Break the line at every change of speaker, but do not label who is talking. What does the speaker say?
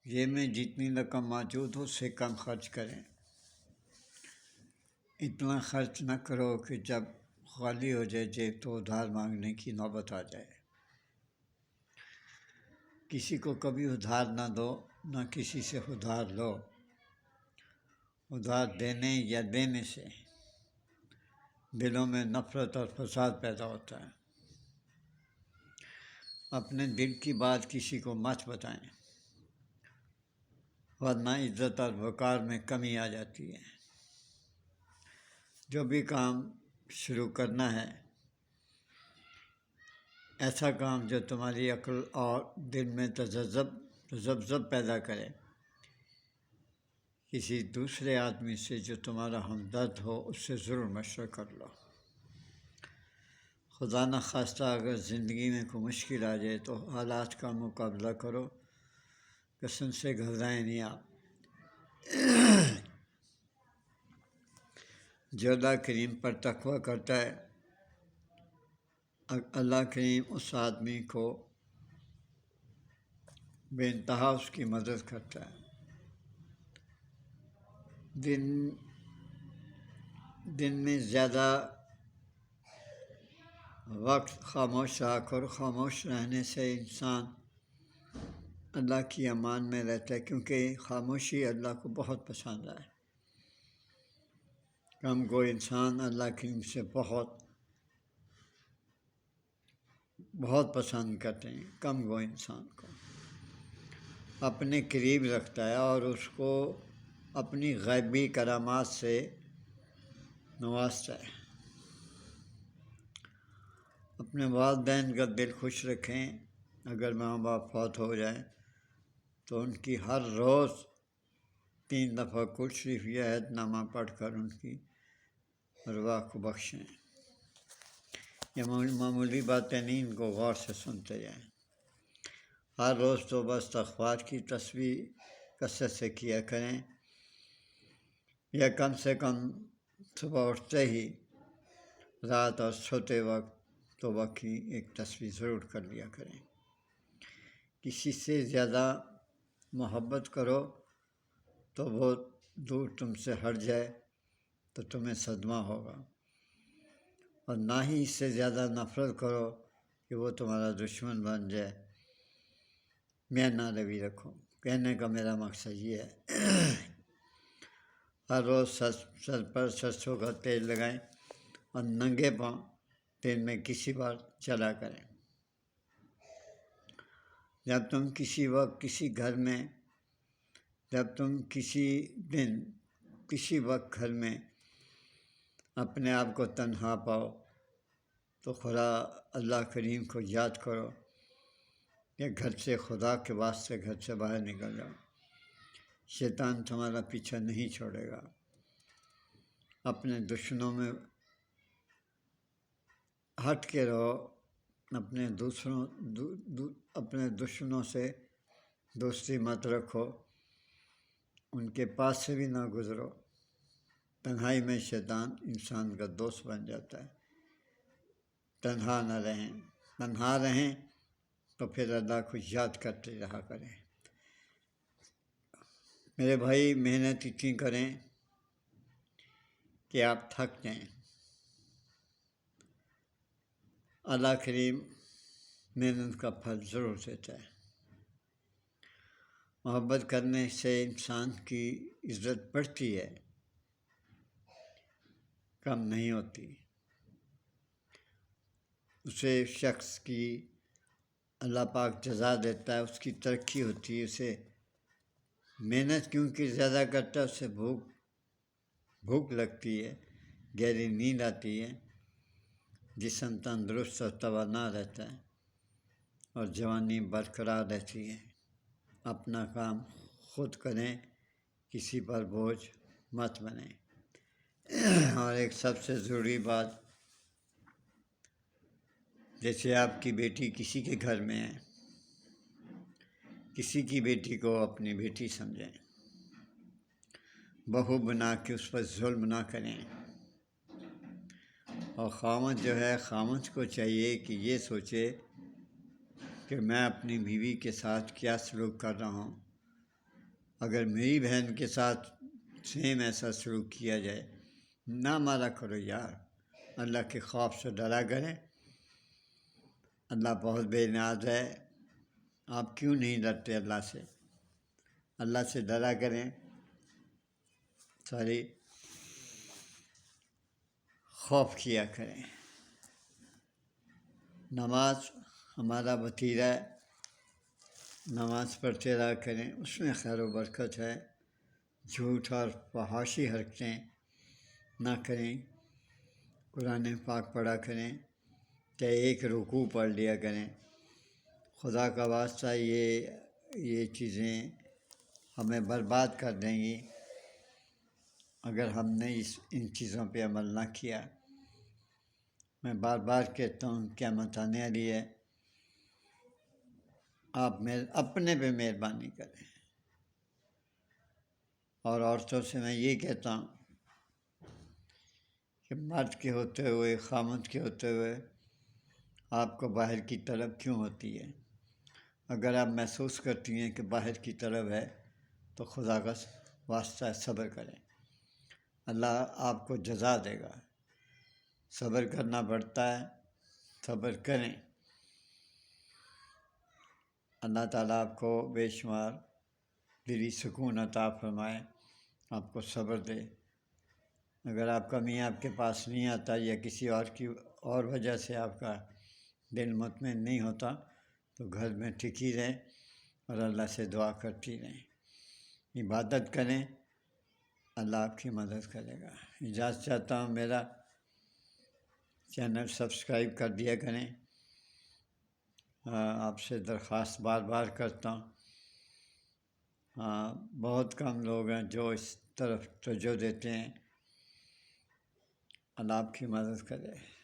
جیب میں جتنی رقم موجود ہو اس سے کم خرچ کریں۔ اتنا خرچ نہ کرو کہ جب خالی ہو جائے جیب تو ادھار مانگنے کی نوبت آ جائے۔ کسی کو کبھی ادھار نہ دو، نہ کسی سے ادھار لو۔ ادھار دینے یا دینے سے دلوں میں نفرت اور فساد پیدا ہوتا ہے۔ اپنے دل کی بات کسی کو مت بتائیں، ورنہ عزت اور وقار میں کمی آ جاتی ہے۔ جو بھی کام شروع کرنا ہے، ایسا کام جو تمہاری عقل اور دل میں تذبذب پیدا کرے، کسی دوسرے آدمی سے جو تمہارا ہمدرد ہو اس سے ضرور مشورہ کر لو۔ خدا نخواستہ اگر زندگی میں کوئی مشکل آ جائے تو حالات کا مقابلہ کرو، قسم سے گھبرائیں نہیں آپ۔ جو اللہ کریم پر تقویٰ کرتا ہے، اللہ کریم اس آدمی کو بے انتہا اس کی مدد کرتا ہے۔ دن میں زیادہ وقت خاموش رہا کرو۔ خاموش رہنے سے انسان اللہ کی امان میں رہتا ہے، کیونکہ خاموشی اللہ کو بہت پسند ہے۔ کم گو انسان اللہ کریم سے بہت پسند کرتے ہیں۔ کم گو انسان کو اپنے قریب رکھتا ہے اور اس کو اپنی غیبی کرامات سے نوازتا ہے۔ اپنے والدین کا دل خوش رکھیں۔ اگر ماں باپ فوت ہو جائیں تو ان کی ہر روز 3 دفعہ کل شریف یا عہد نامہ پڑھ کر ان کی ارواح کو بخشیں۔ یہ معمولی باتیں نہیں، ان کو غور سے سنتے جائیں۔ ہر روز توبہ استغفار کی تسبیح کثرت سے کیا کریں، یا کم سے کم صبح اٹھتے ہی رات اور سوتے وقت توبہ کی ایک تسبیح ضرور کر لیا کریں۔ کسی سے زیادہ محبت کرو تو وہ دور تم سے ہٹ جائے تو تمہیں صدمہ ہوگا، اور نہ ہی اس سے زیادہ نفرت کرو کہ وہ تمہارا دشمن بن جائے۔ میانہ روی رکھو۔ کہنے کا میرا مقصد یہ ہے، ہر روز سر پر سرسوں کا تیل لگائیں اور ننگے پاؤں دن میں کسی بار چلا کریں۔ جب تم کسی وقت کسی وقت گھر میں اپنے آپ کو تنہا پاؤ تو خدا اللہ کریم کو یاد کرو کہ گھر سے خدا کے واسطے گھر سے باہر نکل جاؤ۔ شیطان تمہارا پیچھا نہیں چھوڑے گا۔ اپنے دشمنوں میں ہٹ کے رہو، اپنے دشمنوں سے دوستی مت رکھو، ان کے پاس سے بھی نہ گزرو۔ تنہائی میں شیطان انسان کا دوست بن جاتا ہے۔ تنہا رہیں تو پھر اللہ کو یاد کرتے رہا کریں۔ میرے بھائی، محنت اتنی کریں کہ آپ تھک جائیں۔ اللہ کریم محنت کا پھل ضرور دیتا ہے۔ محبت کرنے سے انسان کی عزت بڑھتی ہے، کم نہیں ہوتی۔ اسے شخص کی اللہ پاک جزا دیتا ہے، اس کی ترقی ہوتی ہے۔ اسے محنت کیونکہ زیادہ کرتا ہے، اسے بھوک لگتی ہے، گہری نیند آتی ہے، جسم تندرست اور توانا رہتا ہے، اور جوانی برقرار رہتی ہے۔ اپنا کام خود کریں، کسی پر بوجھ مت بنیں۔ اور ایک سب سے ضروری بات، جیسے آپ کی بیٹی کسی کے گھر میں ہے، کسی کی بیٹی کو اپنی بیٹی سمجھیں، بہو بنا کے اس پر ظلم نہ کریں۔ اور خاوند جو ہے، خاوند کو چاہیے کہ یہ سوچے کہ میں اپنی بیوی کے ساتھ کیا سلوک کر رہا ہوں، اگر میری بہن کے ساتھ سیم ایسا سلوک کیا جائے، نہ مارا کرو یار، اللہ کے خوف سے ڈرا کریں۔ اللہ بہت بے نیاز ہے، آپ کیوں نہیں ڈرتے اللہ سے؟ اللہ سے ڈرا کریں، ساری خوف کیا کریں۔ نماز ہمارا وسیلہ ہے، نماز پڑھتے رہا کریں، اس میں خیر و برکت ہے۔ جھوٹ اور فحاشی حرکتیں نہ کریں، قرآن پاک پڑھا کریں، چاہے ایک رکوع پڑھ لیا کریں۔ خدا کا واسطہ یہ چیزیں ہمیں برباد کر دیں گی اگر ہم نے ان چیزوں پہ عمل نہ کیا۔ میں بار بار کہتا ہوں قیامت آنے والی ہے، آپ اپنے پہ مہربانی کریں۔ اور عورتوں سے میں یہ کہتا ہوں کہ مرد کے ہوتے ہوئے، خامد کے ہوتے ہوئے آپ کو باہر کی طلب کیوں ہوتی ہے؟ اگر آپ محسوس کرتی ہیں کہ باہر کی طلب ہے تو خدا کا واسطہ صبر کریں، اللہ آپ کو جزا دے گا۔ صبر کرنا پڑتا ہے، صبر کریں۔ اللہ تعالیٰ آپ کو بے شمار دلی سکون عطا فرمائے، آپ کو صبر دے۔ اگر آپ کا میاں آپ کے پاس نہیں آتا یا کسی اور وجہ سے آپ کا دل مطمئن نہیں ہوتا تو گھر میں ٹکی رہیں اور اللہ سے دعا کرتی رہیں، عبادت کریں، اللہ آپ کی مدد کرے گا۔ اجازت چاہتا ہوں، میرا چینل سبسکرائب کر دیا کریں۔ آپ سے درخواست بار بار کرتا ہوں، بہت کم لوگ ہیں جو اس طرف توجہ دیتے ہیں۔ اللہ آپ کی مدد کرے۔